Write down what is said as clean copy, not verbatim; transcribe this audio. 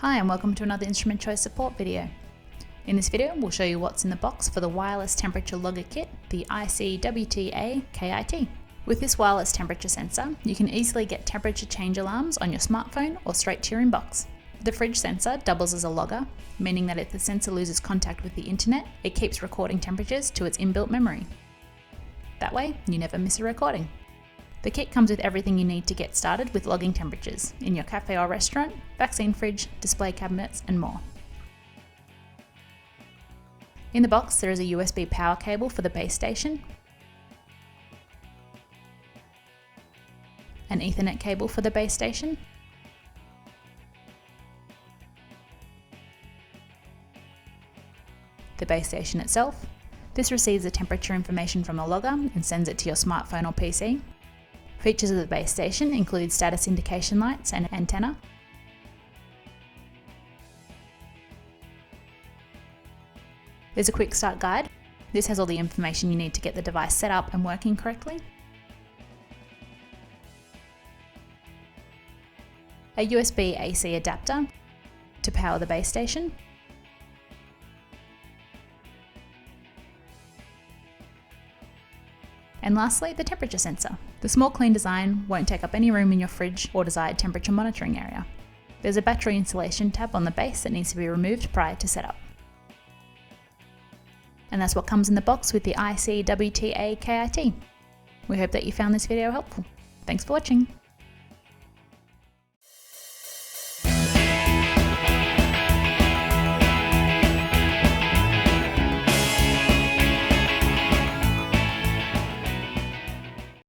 Hi and welcome to another Instrument Choice Support video. In this video we'll show you what's in the box for the wireless temperature logger kit, the IC-WTAKIT. With this wireless temperature sensor, you can easily get temperature change alarms on your smartphone or straight to your inbox. The fridge sensor doubles as a logger, meaning that if the sensor loses contact with the internet, it keeps recording temperatures to its inbuilt memory. That way, you never miss a recording. The kit comes with everything you need to get started with logging temperatures in your cafe or restaurant, vaccine fridge, display cabinets, and more. In the box, there is a USB power cable for the base station, an Ethernet cable for the base station, the base station itself. This receives the temperature information from the logger and sends it to your smartphone or PC. Features of the base station include status indication lights and antenna. There's a quick start guide. This has all the information you need to get the device set up and working correctly. A USB AC adapter to power the base station. And lastly, the temperature sensor. The small clean design won't take up any room in your fridge or desired temperature monitoring area. There's a battery installation tab on the base that needs to be removed prior to setup. And that's what comes in the box with the IC-WTAKIT. We hope that you found this video helpful. Thanks for watching.